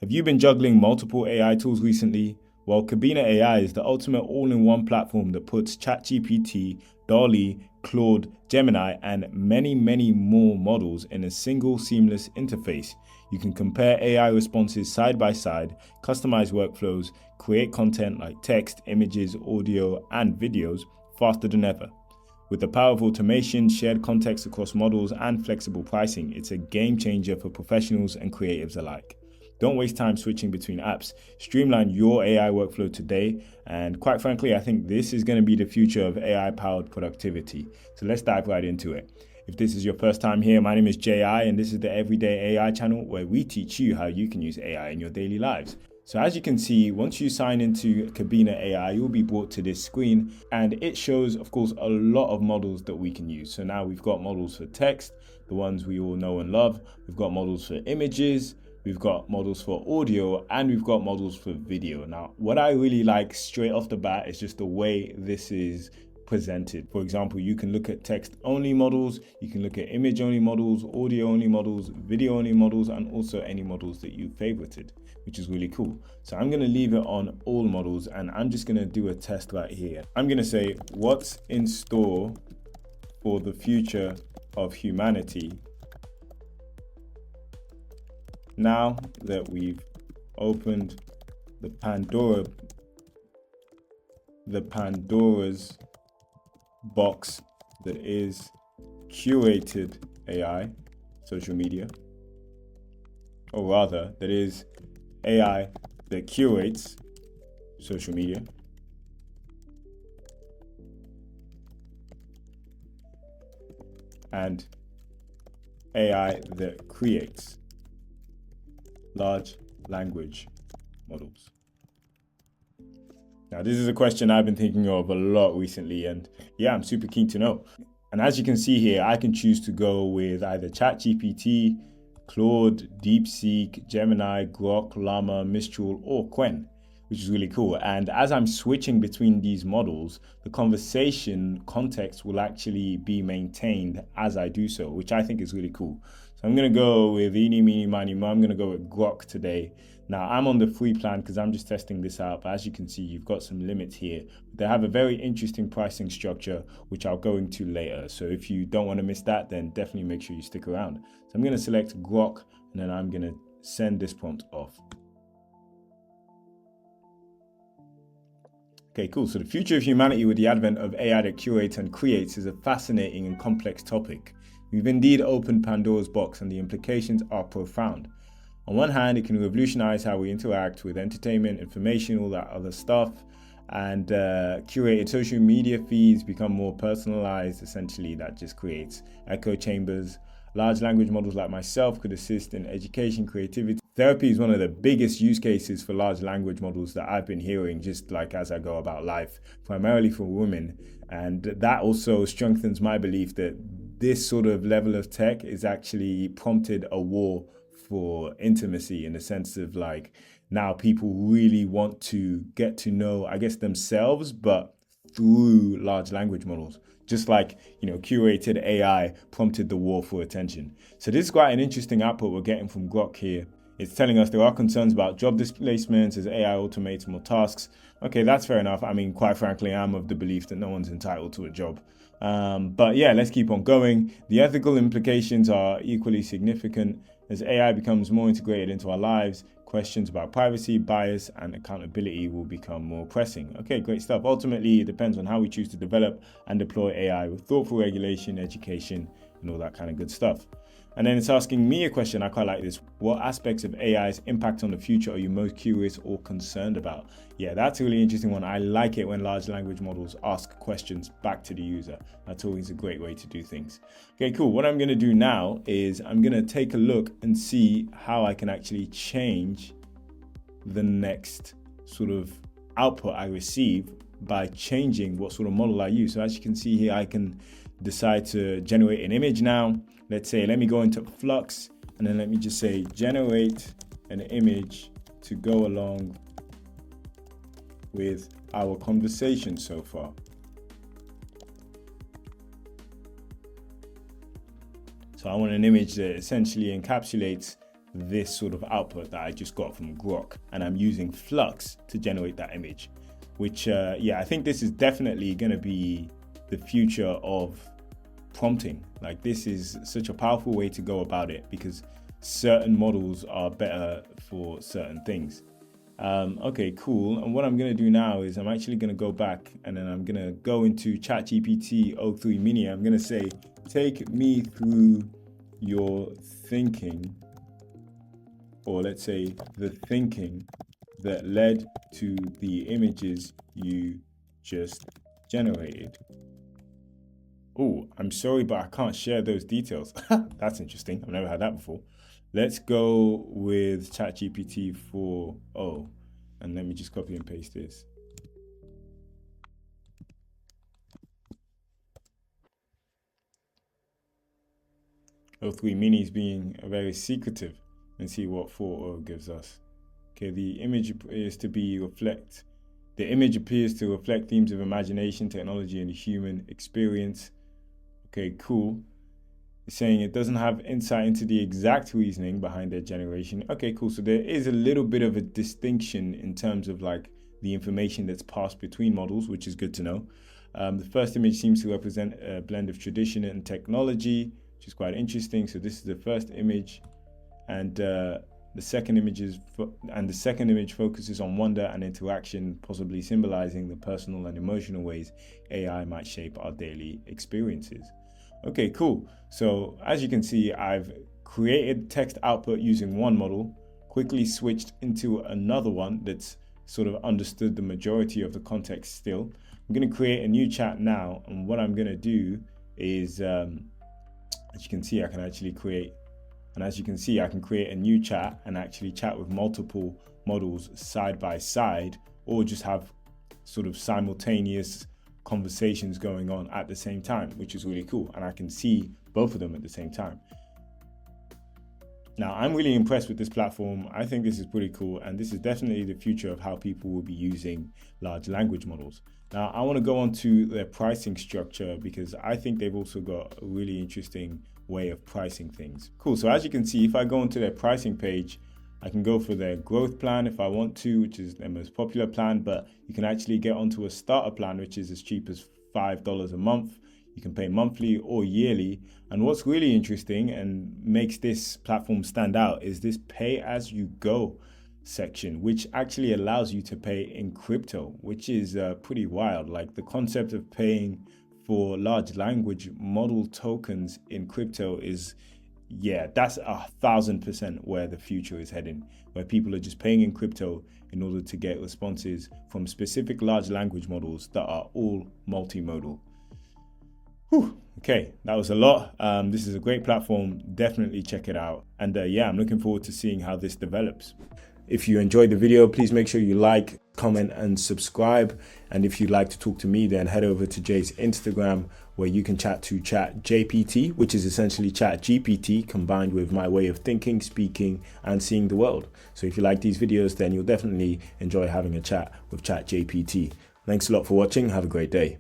Have you been juggling multiple AI tools recently? Well, Cabina AI is the ultimate all-in-one platform that puts ChatGPT, DALLE, Claude, Gemini, and many more models in a single seamless interface. You can compare AI responses side by side, customize workflows, create content like text, images, audio, and videos faster than ever. With the power of automation, shared context across models, and flexible pricing, it's a game changer for professionals and creatives alike. Don't waste time switching between apps. Streamline your AI workflow today. And quite frankly, I think this is going to be the future of AI-powered productivity. So let's dive right into it. If this is your first time here, my name is JI, and this is the Everyday AI channel where we teach you how you can use AI in your daily lives. So as you can see, once you sign into Cabina AI, you'll be brought to this screen, and it shows, of course, a lot of models that we can use. So now we've got models for text, the ones we all know and love. We've got models for images. We've got models for audio, and we've got models for video. Now, what I really like straight off the bat is just the way this is presented. For example, you can look at text-only models, you can look at image-only models, audio-only models, video-only models, and also any models that you favorited, which is really cool. So I'm going to leave it on all models, and I'm just going to do a test right here. I'm going to say, what's in store for the future of humanity now that we've opened the Pandora's box that is curated AI, social media, or rather, that is AI that curates social media, and AI that creates large language models. Now, this is a question I've been thinking of a lot recently, and yeah, I'm super keen to know. And as you can see here, I can choose to go with either ChatGPT, Claude, DeepSeek, Gemini, Grok, Llama, Mistral, or Qwen, which is really cool. And as I'm switching between these models, the conversation context will actually be maintained as I do so, which I think is really cool. So I'm going to go with eeny, meeny, miny, mo. I'm going to go with Grok today. Now, I'm on the free plan because I'm just testing this out. But as you can see, you've got some limits here. They have a very interesting pricing structure, which I'll go into later. So if you don't want to miss that, then definitely make sure you stick around. So I'm going to select Grok, and then I'm going to send this prompt off. Okay, cool. So the future of humanity with the advent of AI that curates and creates is a fascinating and complex topic. We've indeed opened Pandora's box, and the implications are profound. On one hand, it can revolutionize how we interact with entertainment, information, all that other stuff, and curated social media feeds become more personalized. Essentially, that just creates echo chambers. Large language models like myself could assist in education, creativity. Therapy is one of the biggest use cases for large language models that I've been hearing just like as I go about life, primarily for women. And that also strengthens my belief that this sort of level of tech is actually prompted a war for intimacy, in the sense of like now people really want to get to know, I guess, themselves, but through large language models. Just like, curated AI prompted the war for attention. So this is quite an interesting output we're getting from Grok here. It's telling us there are concerns about job displacements as AI automates more tasks. Okay, that's fair enough. I mean, quite frankly, I'm of the belief that no one's entitled to a job. But yeah, let's keep on going. The ethical implications are equally significant. As AI becomes more integrated into our lives, questions about privacy, bias, and accountability will become more pressing. Okay, great stuff. Ultimately, it depends on how we choose to develop and deploy AI with thoughtful regulation, education, and all that kind of good stuff. And then it's asking me a question. I quite like this. What aspects of AI's impact on the future are you most curious or concerned about? Yeah, that's a really interesting one. I like it when large language models ask questions back to the user. That's always a great way to do things. Okay, cool. What I'm going to do now is I'm going to take a look and see how I can actually change the next sort of output I receive by changing what sort of model I use. So as you can see here, I can decide to generate an image now. Let's say, let me go into Flux, and then let me just say, generate an image to go along with our conversation so far. So I want an image that essentially encapsulates this sort of output that I just got from Grok, and I'm using Flux to generate that image, which I think this is definitely going to be the future of prompting. Like, this is such a powerful way to go about it because certain models are better for certain things. Okay, cool. And what I'm going to do now is I'm actually going to go back and then I'm going to go into ChatGPT o3 Mini. I'm going to say, take me through your thinking, or let's say the thinking that led to the images you just generated. Oh, I'm sorry, but I can't share those details. That's interesting. I've never had that before. Let's go with ChatGPT 4.0, and let me just copy and paste this. O3 Mini is being very secretive. Let's see what 4.0 gives us. Okay, the image appears to reflect themes of imagination, technology, and the human experience. Okay, cool. It's saying it doesn't have insight into the exact reasoning behind their generation. Okay, cool. So there is a little bit of a distinction in terms of like the information that's passed between models, which is good to know. The first image seems to represent a blend of tradition and technology, which is quite interesting. So this is the first image, and the second image focuses on wonder and interaction, possibly symbolizing the personal and emotional ways AI might shape our daily experiences. Okay, cool. So as you can see, I've created text output using one model, quickly switched into another one that's sort of understood the majority of the context still. I'm going to create a new chat now, and what I'm going to do is, as you can see, I can create a new chat and actually chat with multiple models side by side, or just have sort of simultaneous conversations going on at the same time, which is really cool. And I can see both of them at the same time. Now, I'm really impressed with this platform. I think this is pretty cool. And this is definitely the future of how people will be using large language models. Now, I want to go on to their pricing structure because I think they've also got a really interesting way of pricing things. Cool. So as you can see, if I go onto their pricing page, I can go for their growth plan if I want to, which is their most popular plan, but you can actually get onto a starter plan, which is as cheap as $5 a month. You can pay monthly or yearly. And what's really interesting and makes this platform stand out is this pay as you go section, which actually allows you to pay in crypto, which is pretty wild. Like, the concept of paying for large language model tokens in crypto is, that's 1,000% where the future is heading, where people are just paying in crypto in order to get responses from specific large language models that are all multimodal. Okay, that was a lot. This is a great platform. Definitely check it out. And I'm looking forward to seeing how this develops. If you enjoyed the video, please make sure you like, comment, and subscribe. And if you'd like to talk to me, then head over to Jay's Instagram, where you can chat to ChatGPT, which is essentially ChatGPT combined with my way of thinking, speaking, and seeing the world. So if you like these videos, then you'll definitely enjoy having a chat with ChatGPT. Thanks a lot for watching. Have a great day.